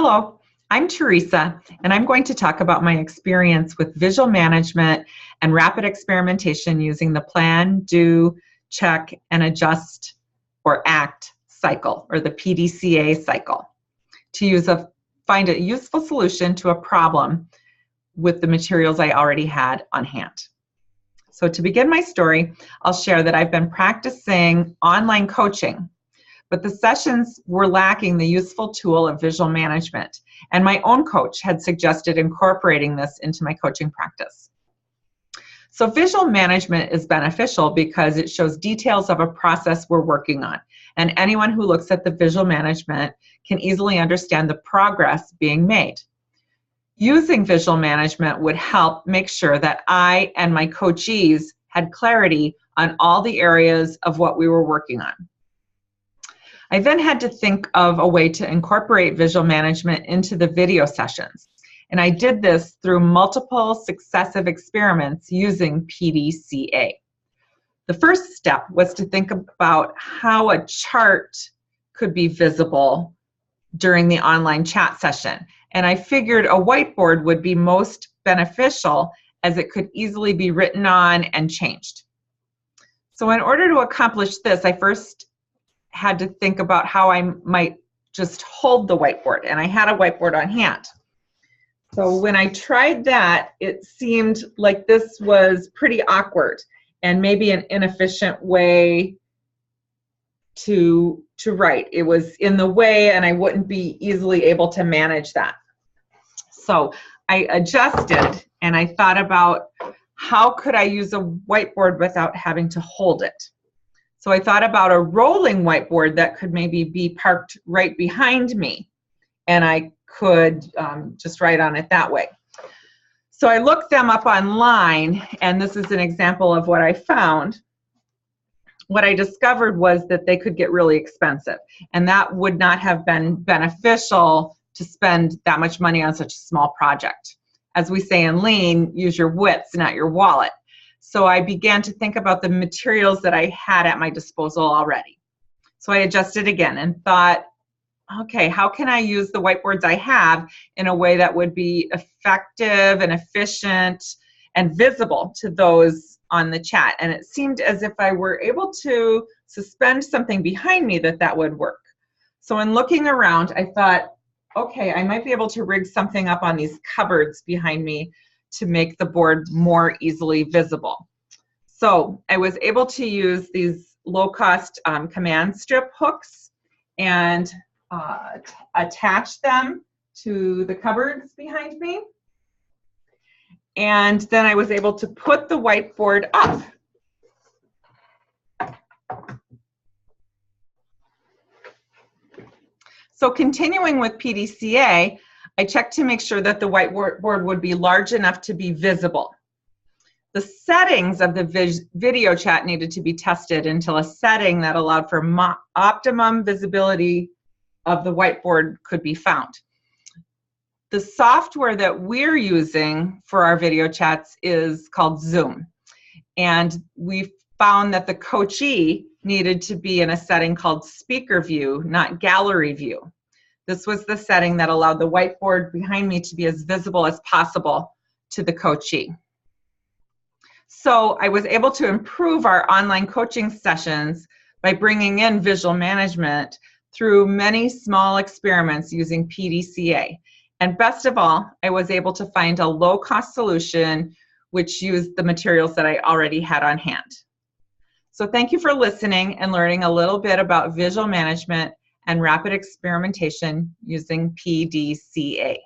Hello, I'm Theresa, and I'm going to talk about my experience with visual management and rapid experimentation using the plan, do, check, and adjust or act cycle, or the PDCA cycle, to find a useful solution to a problem with the materials I already had on hand. So to begin my story, I'll share that I've been practicing online coaching, but the sessions were lacking the useful tool of visual management, and my own coach had suggested incorporating this into my coaching practice. So visual management is beneficial because it shows details of a process we're working on, and anyone who looks at the visual management can easily understand the progress being made. Using visual management would help make sure that I and my coachees had clarity on all the areas of what we were working on. I then had to think of a way to incorporate visual management into the video sessions, and I did this through multiple successive experiments using PDCA. The first step was to think about how a chart could be visible during the online chat session, and I figured a whiteboard would be most beneficial as it could easily be written on and changed. So in order to accomplish this, I first had to think about how I might just hold the whiteboard, and I had a whiteboard on hand. So when I tried that, it seemed like this was pretty awkward and maybe an inefficient way to write. It was in the way, and I wouldn't be easily able to manage that. So I adjusted, and I thought about how could I use a whiteboard without having to hold it. So I thought about a rolling whiteboard that could maybe be parked right behind me, and I could just write on it that way. So I looked them up online, and this is an example of what I found. What I discovered was that they could get really expensive, and that would not have been beneficial to spend that much money on such a small project. As we say in Lean, use your wits, not your wallet. So I began to think about the materials that I had at my disposal already. So I adjusted again and thought, okay, how can I use the whiteboards I have in a way that would be effective and efficient and visible to those on the chat? And it seemed as if I were able to suspend something behind me that would work. So in looking around, I thought, okay, I might be able to rig something up on these cupboards behind me to make the board more easily visible. So I was able to use these low-cost command strip hooks and attach them to the cupboards behind me. And then I was able to put the whiteboard up. So continuing with PDCA, I checked to make sure that the whiteboard would be large enough to be visible. The settings of the video chat needed to be tested until a setting that allowed for optimum visibility of the whiteboard could be found. The software that we're using for our video chats is called Zoom, and we found that the coachee needed to be in a setting called speaker view, not gallery view. This was the setting that allowed the whiteboard behind me to be as visible as possible to the coachee. So I was able to improve our online coaching sessions by bringing in visual management through many small experiments using PDCA. And best of all, I was able to find a low-cost solution which used the materials that I already had on hand. So thank you for listening and learning a little bit about visual management and rapid experimentation using PDCA.